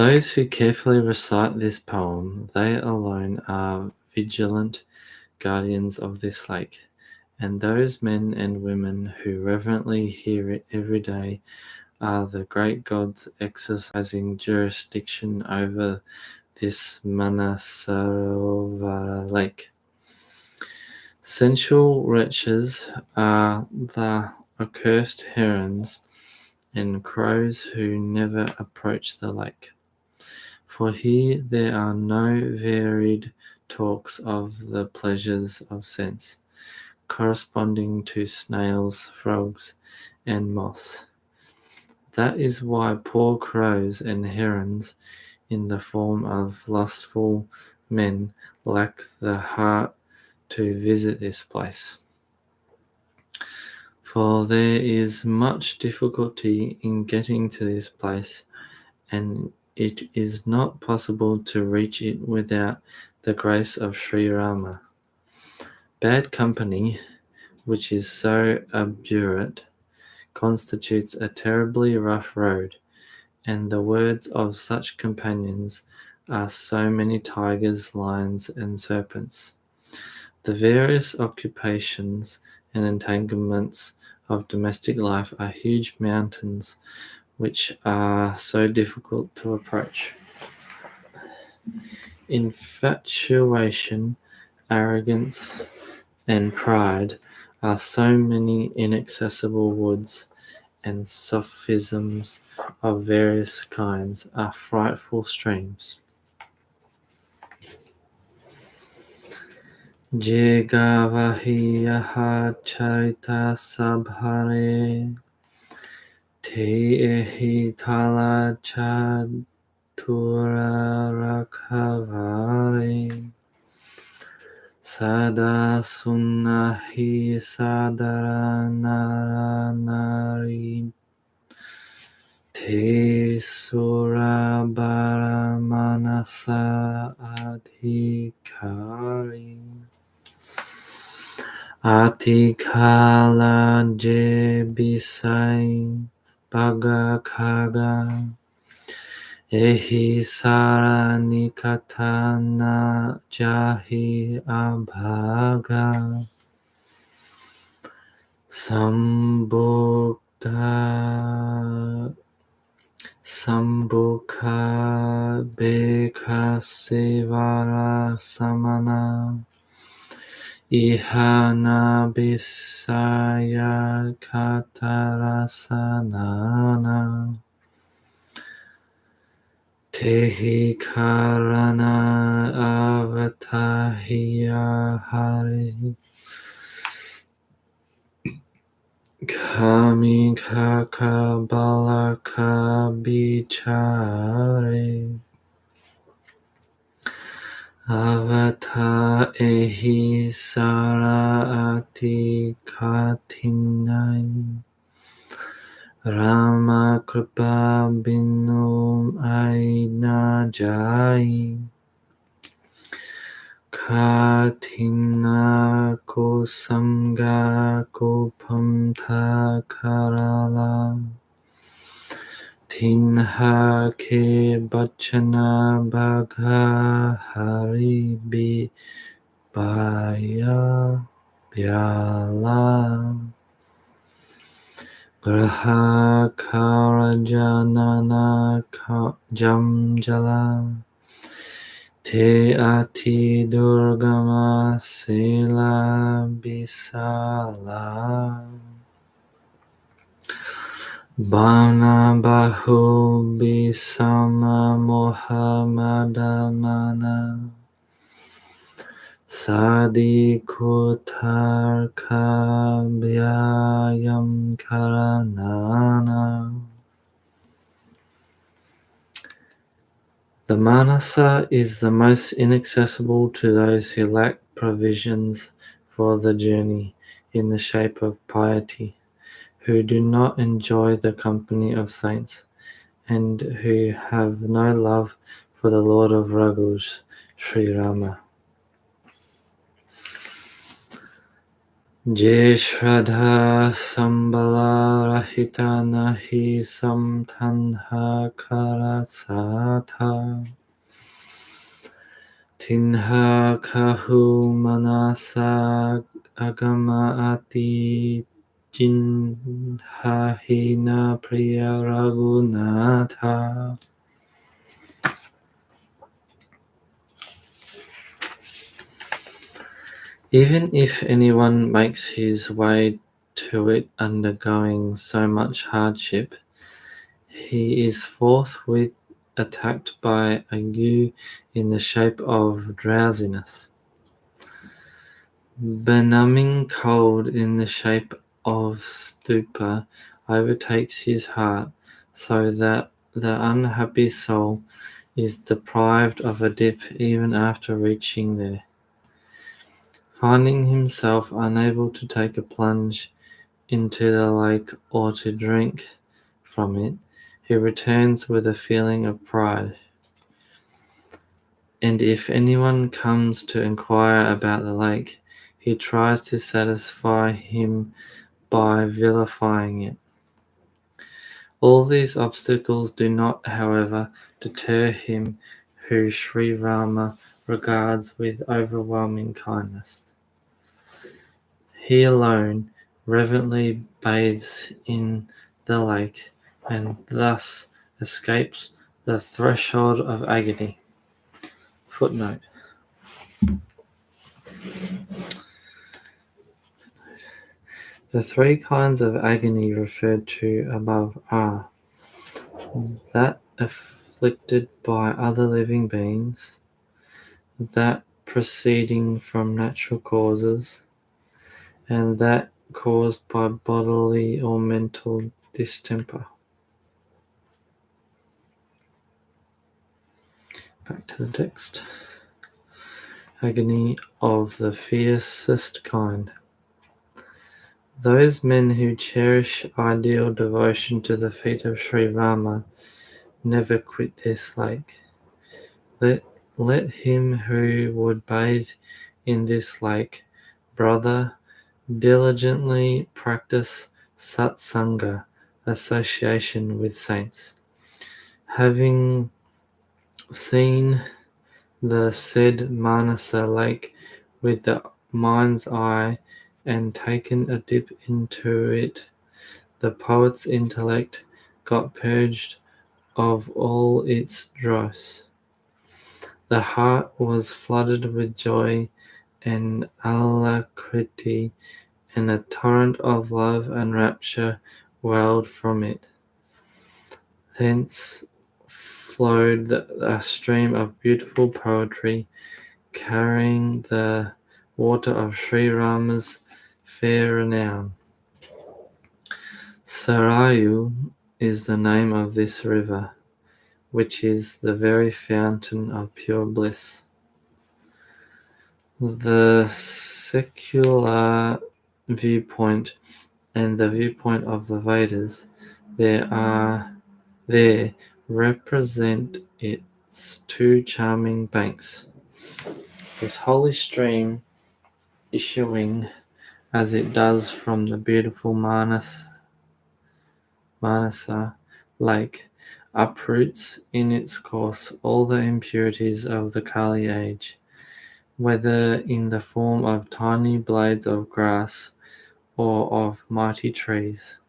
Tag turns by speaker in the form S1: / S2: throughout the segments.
S1: Those who carefully recite this poem, they alone are vigilant guardians of this lake, and those men and women who reverently hear it every day are the great gods exercising jurisdiction over this Manasarovara lake. Sensual wretches are the accursed herons and crows who never approach the lake. For here there are no varied talks of the pleasures of sense, corresponding to snails, frogs, and moths. That is why poor crows and herons, in the form of lustful men, lack the heart to visit this place. For there is much difficulty in getting to this place, and it is not possible to reach it without the grace of Sri Rama. Bad company, which is so obdurate, constitutes a terribly rough road, and the words of such companions are so many tigers, lions, and serpents. The various occupations and entanglements of domestic life are huge mountains which are so difficult to approach. Infatuation, arrogance, and pride are so many inaccessible woods, and sophisms of various kinds are frightful streams. Je gavahi yaha charita sabhare te ehi tala chatura rakhavare sada sunnahi sadara naranari te surabara manasa adhikari atikala je bisai bhagakaga ehi saranikatana jahi abhaga Sambukha Bekha Sevara Samana Ihana Bisaya Katarasanana Tehi Karana Avatahiya Hari Kami kaka balaka bichare avata ehi saraati katinai Rama kripa binum aina jai Katina kusamga kupamta karala Tinha ke bachana bagha hari bi baya byala Graha karajanana jamjala Te ati durgama sila bisala Bana bahu bisama mohammadamana Sadi kutar kabyayam karanana The Manasa is the most inaccessible to those who lack provisions for the journey in the shape of piety, who do not enjoy the company of saints, and who have no love for the Lord of Raghus, Sri Rama. Je Shraddha Sambala Rahita Nahi Samtanha Karasatha Tinha Kahu Manasa Agama Ati Jinhahina Priya Raghunatha. Even if anyone makes his way to it undergoing so much hardship, he is forthwith attacked by ague in the shape of drowsiness. Benumbing cold in the shape of stupor overtakes his heart, so that the unhappy soul is deprived of a dip even after reaching there. Finding himself unable to take a plunge into the lake or to drink from it, he returns with a feeling of pride. And if anyone comes to inquire about the lake, he tries to satisfy him by vilifying it. All these obstacles do not, however, deter him who Sri Rama regards with overwhelming kindness. He alone reverently bathes in the lake and thus escapes the threshold of agony. Footnote. The three kinds of agony referred to above are that afflicted by other living beings, that proceeding from natural causes, and that caused by bodily or mental distemper. Back to the text. Agony of the fiercest kind. Those men who cherish ideal devotion to the feet of Sri Rama never quit this lake. Let him who would bathe in this lake, brother, diligently practice satsanga, association with saints. Having seen the said Manasa lake with the mind's eye and taken a dip into it, the poet's intellect got purged of all its dross. The heart was flooded with joy and alacrity, and a torrent of love and rapture welled from it. Thence flowed a stream of beautiful poetry, carrying the water of Sri Rama's fair renown. Sarayu is the name of this river, which is the very fountain of pure bliss. The secular viewpoint and the viewpoint of the Vedas there represent its two charming banks. This holy stream, issuing as it does from the beautiful Manasa lake, uproots in its course all the impurities of the Kali age, whether in the form of tiny blades of grass or of mighty trees.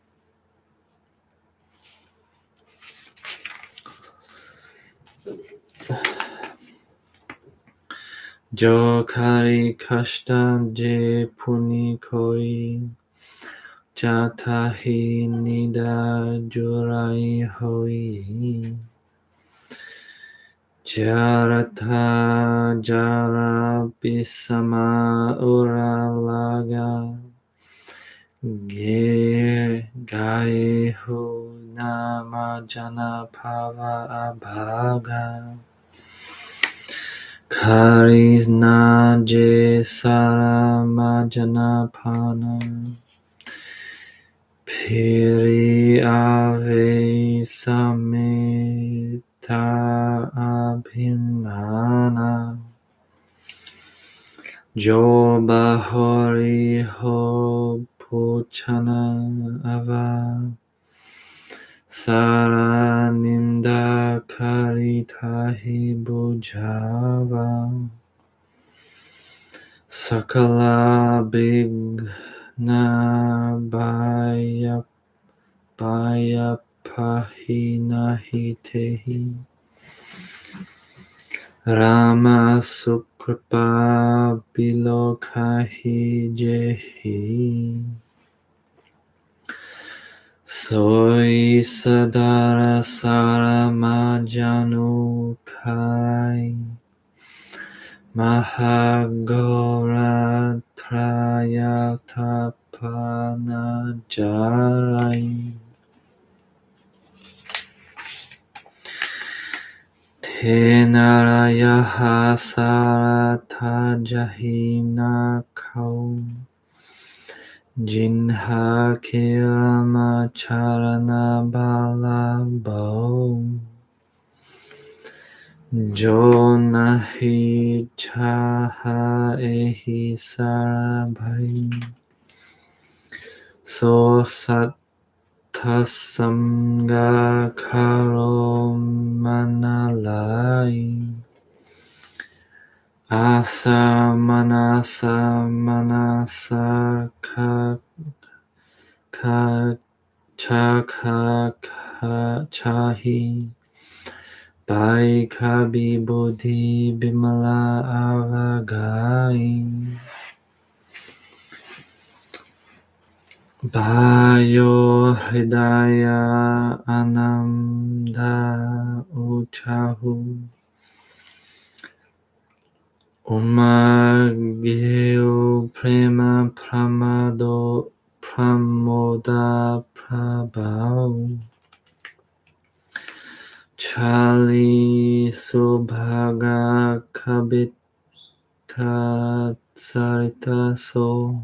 S1: Jo kari kashta je puni koi, jata hi nida jurai hoi. Jarata jara bisama uralaga, gaehu nama jana pava abhaga. Karisna je saramajana pana, piri ave sameta abhimana. Jo Bahori Ho Puchana Ava Sara Nimda Karitahi Bujava Sakala Bigna Baya Pahinahitehi Rama Sukripa Bilokahi Jehi Soy Sadara Saramajanu Kai Mahagora Trayatapana Jarai Tenarayaha Saratajahina Kau Jinha Kirama Charana Balabo Jonahi Chaha Ehi Sarabhai So Sattasamga Karo Manalai Asa Manasa Manasa Ka Chaka Chahi Bai Kabi Bodhi Bimala Avagai Bayo Hridaya Ananda Uchahu Umagyo Prema Pramoda Prabhau Chali Subhaga Kabita Sarita So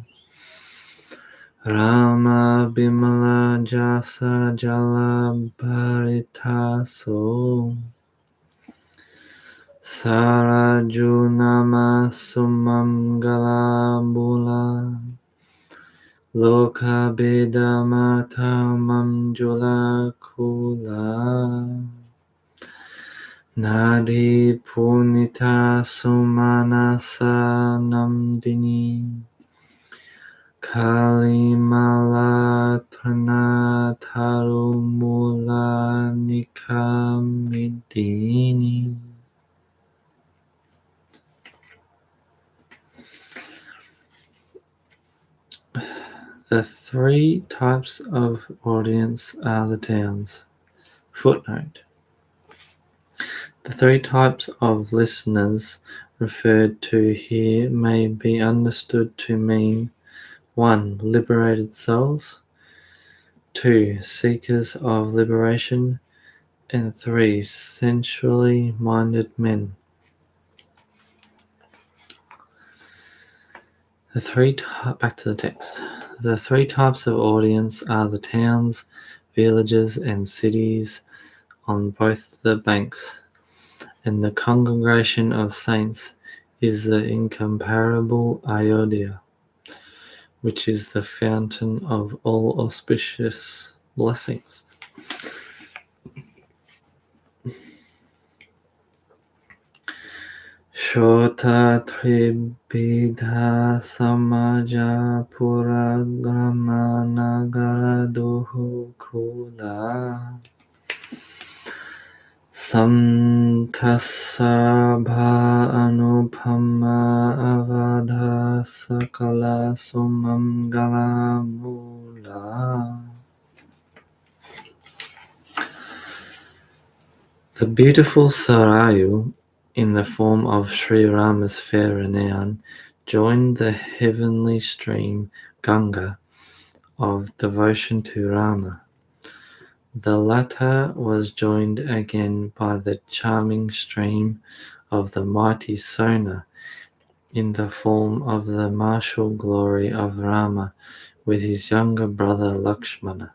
S1: Rama Bimala Jasa Jala Bharita So Sarajunama Sumangala Mula Loka Beda Mata Manjula Kula Nadi Punita Sumanasa Namdini Kalimala Trana Tarumula Nikamidini. The three types of audience are the towns. Footnote. The three types of listeners referred to here may be understood to mean 1. Liberated souls, 2. Seekers of liberation, and 3. Sensually minded men. Back to the text. The three types of audience are the towns, villages, and cities on both the banks, and the congregation of saints is the incomparable Ayodhya, which is the fountain of all auspicious blessings. Shota Tribidha Samaja Puragrama Nagara Duhu Kula Samtasabha Anupama Avadha Sakala Sumangala Mula. The beautiful Sarayu, in the form of Sri Rama's fair renown, joined the heavenly stream Ganga of devotion to Rama. The latter was joined again by the charming stream of the mighty Sona, in the form of the martial glory of Rama with his younger brother Lakshmana.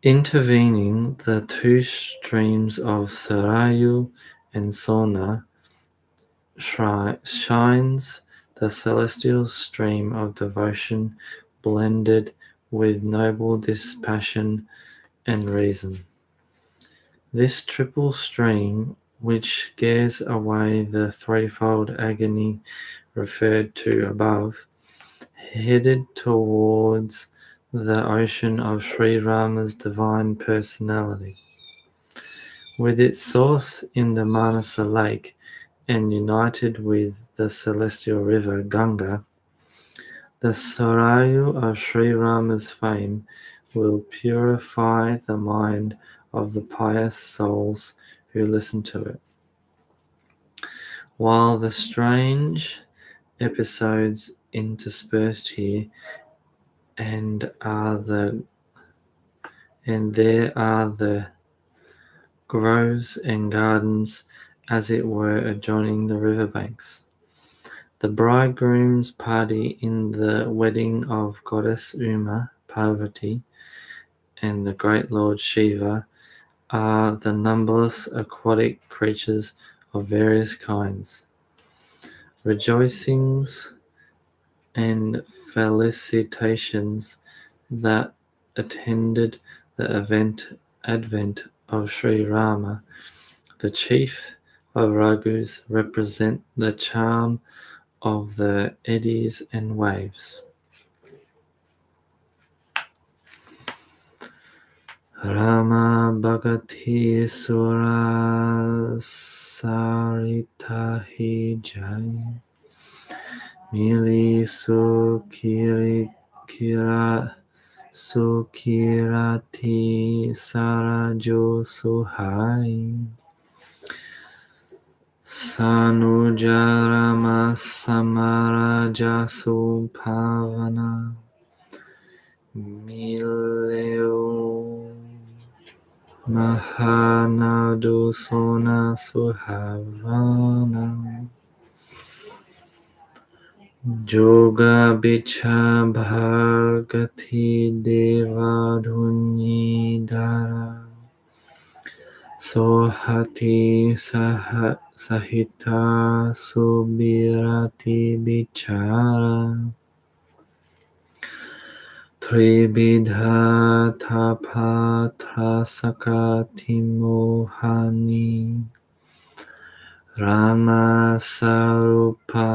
S1: Intervening the two streams of Sarayu and Sona shines the celestial stream of devotion blended with noble dispassion and reason. This triple stream, which scares away the threefold agony referred to above, headed towards the ocean of Sri Rama's divine personality. With its source in the Manasa lake and united with the celestial river Ganga, the Sarayu of Sri Rama's fame will purify the mind of the pious souls who listen to it. While the strange episodes interspersed here and there are the groves and gardens, as it were, adjoining the riverbanks. The bridegroom's party in the wedding of goddess Uma, Parvati, and the great Lord Shiva are the numberless aquatic creatures of various kinds. Rejoicings and felicitations that attended the advent of Sri Rama, the chief of Raghus, represent the charm of the eddies and waves. Rama Bhagati Sura Sarita Hi Jai Mili Sukirati Sarajo Suhai Sanujarama Samaraja Supavana Mileo Mahanadu Sona Suhavana Joga Bicha Bhagati Devadhuni Dara Sohati Sahita Subirati Bichara Tribidha Tapatra Sakati Mohani Rama Sarupa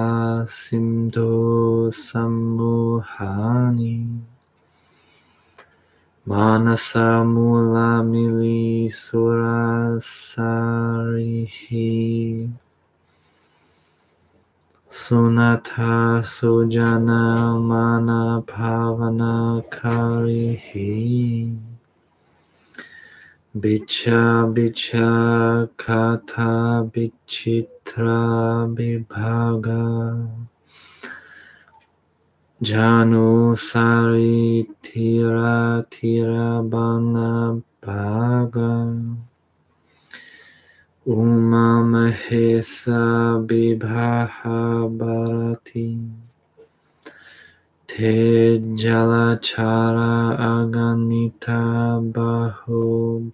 S1: Simdo Samuhani Manasa Mula Mili Surasarihi Sunata Sujana Mana Pavana Karihi Bicha Kata Bichitra Bibhaga Janu Sari Tira Bana Bhaga Uma Mahesa Bibhaha Bharati Te Jalachara Aganita Bahubhati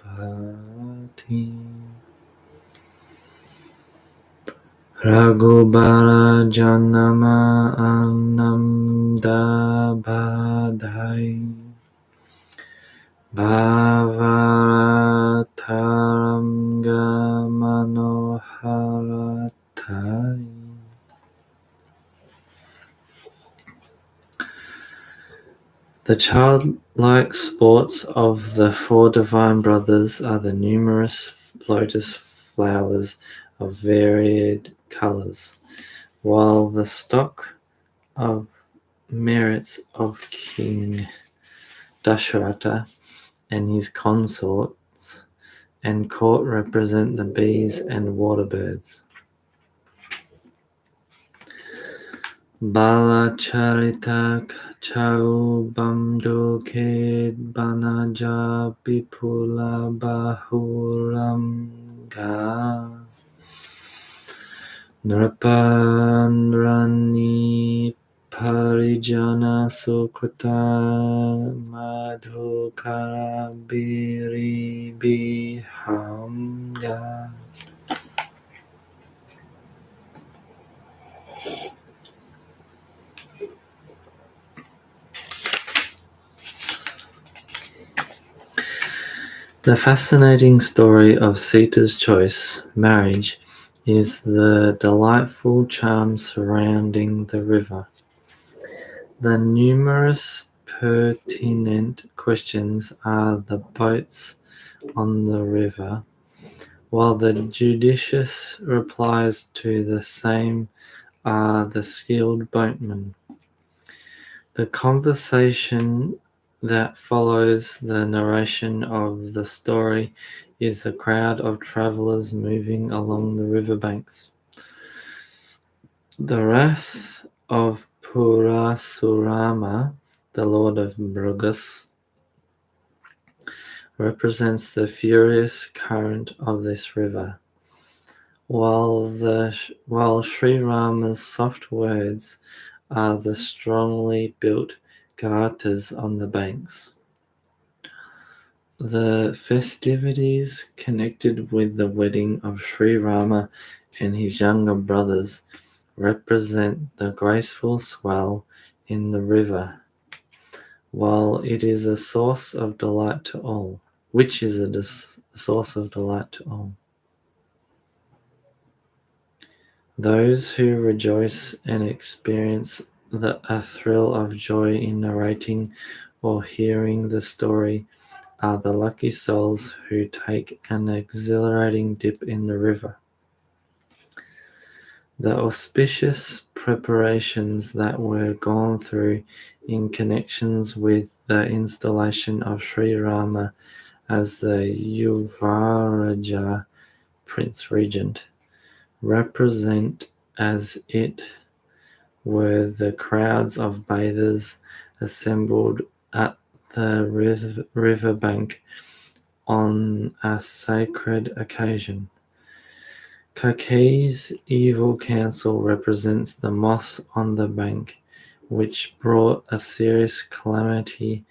S1: Raghubara Janama Anamda Badhai Bhavataranga Manoharatai. The childlike sports of the four divine brothers are the numerous lotus flowers of varied colors, while the stock of merits of King Dasharatha and his consorts and court represent the bees and water birds. Balacharita Chaubamdo Ked Banaja Bipula Bahuramga Nrapanrani Parijana Sukrita Madhukara Biribihamya. The fascinating story of Sita's choice, marriage, is the delightful charm surrounding the river. The numerous pertinent questions are the boats on the river, while the judicious replies to the same are the skilled boatmen. The conversation that follows the narration of the story is the crowd of travelers moving along the riverbanks. The wrath of Purasurama, the lord of Mrugas, represents the furious current of this river, while Sri Rama's soft words are the strongly built ghatas on the banks. The festivities connected with the wedding of Sri Rama and his younger brothers represent the graceful swell in the river, while it is a source of delight to all, which is a source of delight to all. Those who rejoice and experience a thrill of joy in narrating or hearing the story are the lucky souls who take an exhilarating dip in the river. The auspicious preparations that were gone through in connections with the installation of Sri Rama as the Yuvaraja Prince Regent represent as it were the crowds of bathers assembled at the riverbank on a sacred occasion. Kakei's evil counsel represents the moss on the bank, which brought a serious calamity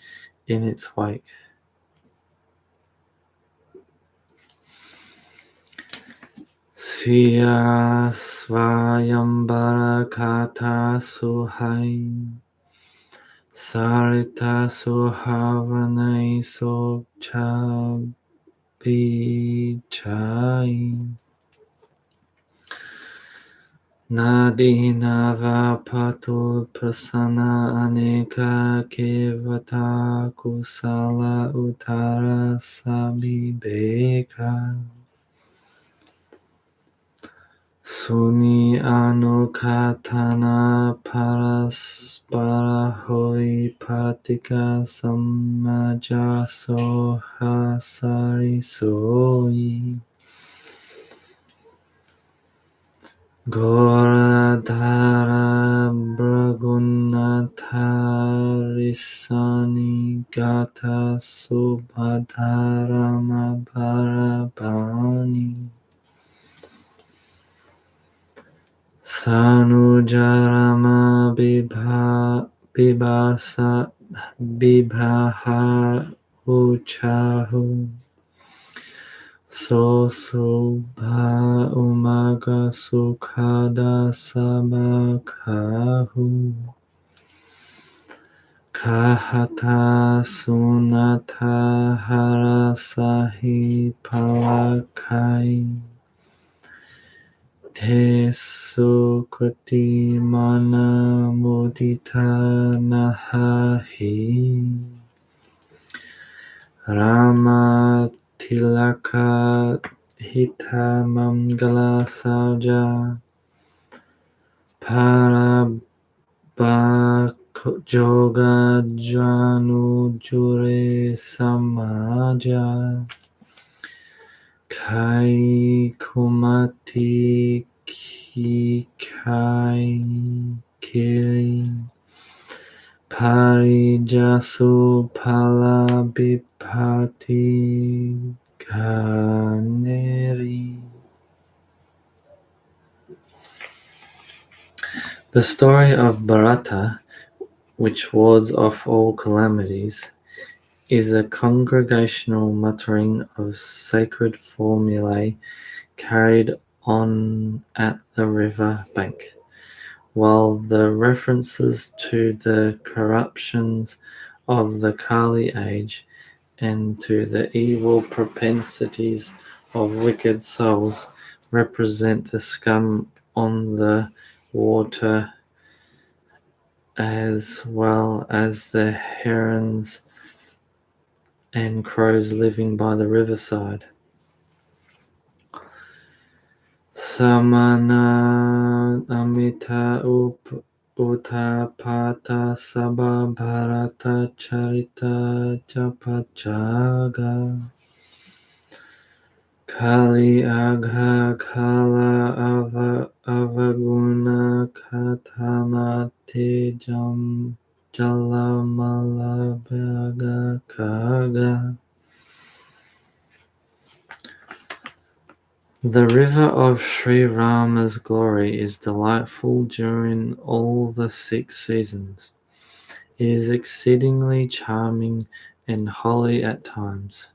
S1: in its wake. Siya Swayambara Kata Suhai Sarita Suhavanai Sokcha Bichai Nadinava Patul Prasana Aneka Kevata Kusala Uttara Sabibeka Suni Anukatana Paraspara Hoi Patika Samaja Sohasari Soi Goradhara Bragunatharisani Gata Subhadharama Bharabani Sanujarama Bibasa Bibhaha Uchahu Sosubha Umaga Sukhada Sabakahu Kahata Sunata Harasahi Palakai Te Sukriti Mana Mudita Nahahi Rama Tilaka Hita Mangala Sauja Joga Janu Jure Samaja Kai Kumati Ki Kai Kiri Parijasu Palabhipati Ganeri. The story of Bharata, which wards off all calamities, is a congregational muttering of sacred formulae carried on at the river bank, while the references to the corruptions of the Kali age and to the evil propensities of wicked souls represent the scum on the water as well as the herons and crows living by the riverside. Samana amita utapata sabha bharata charita japajaga kali agha kala avaguna katana tejam jalamala kaga. The river of Sri Rama's glory is delightful during all the 6 seasons. It is exceedingly charming and holy at times.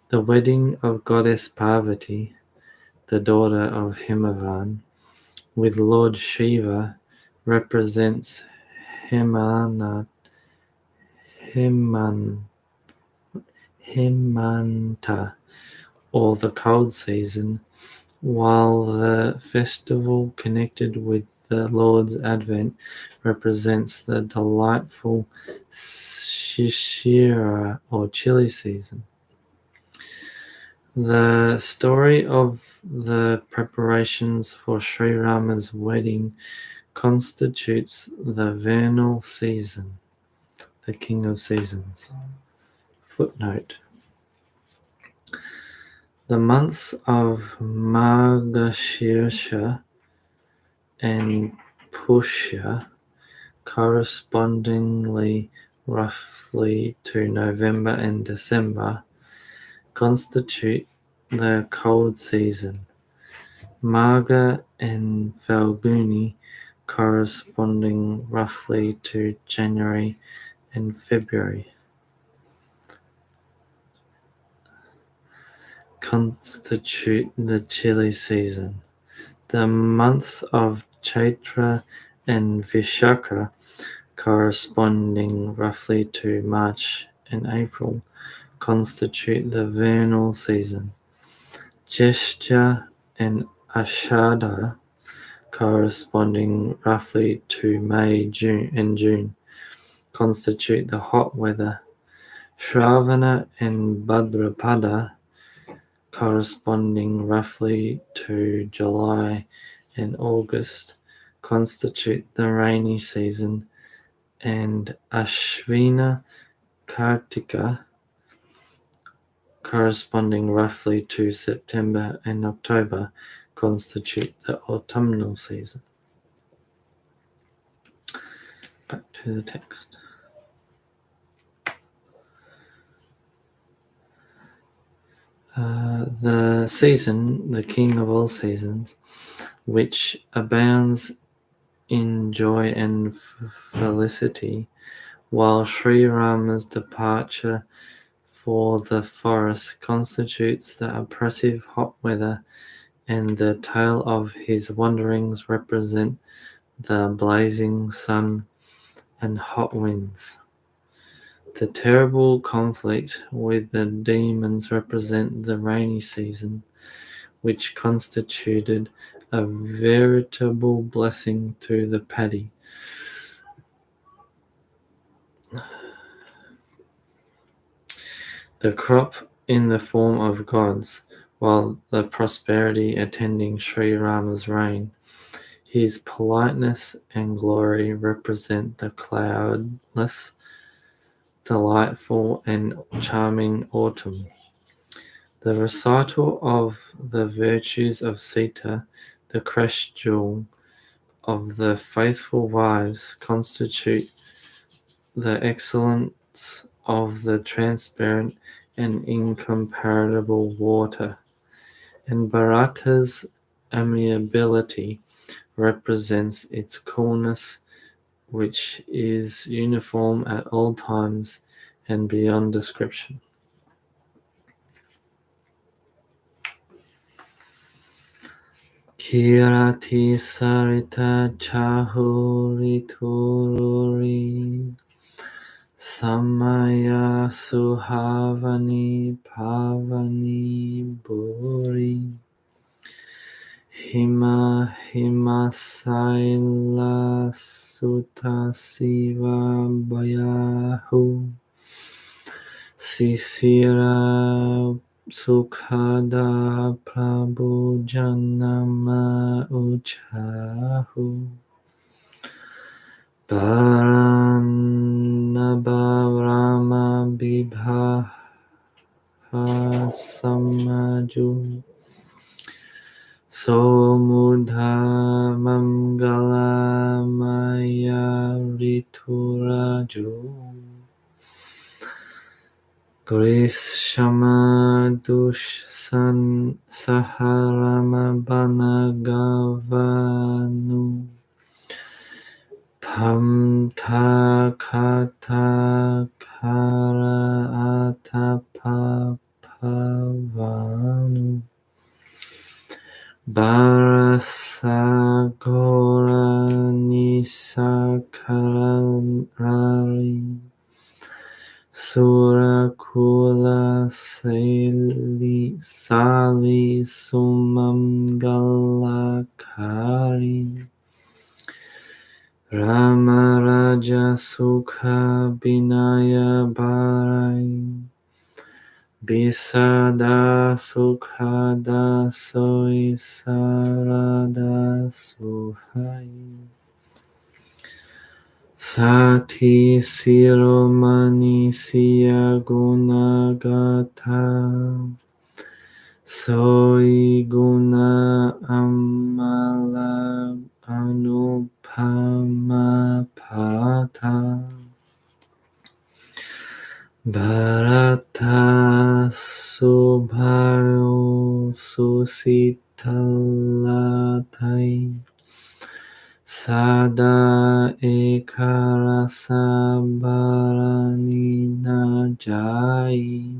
S1: The wedding of goddess Parvati, the daughter of Himavan, with Lord Shiva represents Hemanta, or the cold season, while the festival connected with the Lord's advent represents the delightful Shishira or chilly season. The story of the preparations for Sri Rama's wedding constitutes the vernal season, the king of seasons. Footnote: the months of Margashirsha and Pushya, correspondingly roughly to November and December, constitute the cold season. Marga and Falguni, corresponding roughly to January and February, constitute the chilly season. The months of Chaitra and Vishaka, corresponding roughly to March and April, constitute the vernal season. Jeshta and Ashada, corresponding roughly to May, June, and June, constitute the hot weather. Shravana and Bhadrapada, corresponding roughly to July and August, constitute the rainy season, and Ashvina Kartika, corresponding roughly to September and October, constitute the autumnal season. Back to the text. The season, the king of all seasons, which abounds in joy and felicity, while Sri Rama's departure for the forest constitutes the oppressive hot weather, and the tale of his wanderings represent the blazing sun and hot winds. The terrible conflict with the demons represent the rainy season, which constituted a veritable blessing to the paddy. The crop in the form of gods, while the prosperity attending Sri Rama's reign. His politeness and glory represent the cloudless, delightful, and charming autumn. The recital of the virtues of Sita, the crest jewel of the faithful wives, constitute the excellence of the transparent and incomparable water, and Bharata's amiability represents its coolness, which is uniform at all times and beyond description. Kirati sarita chahuri tururi samaya suhavani pavani buri himasaila sutta siva bayahu sisira sukhada prabhu janama uchahu Paranabharama Bibhaha Samaju Somudha Mangala Maya Rituraju Grishama Dushsan Saharama Banagavanu Pamta kata kara atapavanu Barasagora nisakarari Surakula sali sumangalakari Rama Raja Sukha Binaya Bharai Bisada Sukhada Soi Sarada Suhai Sati Siromani Siya Gunagata Soi Guna Amala Anupama Pata Bharata Subhayo Susitalatai Sada Ekarasa Bharani Najai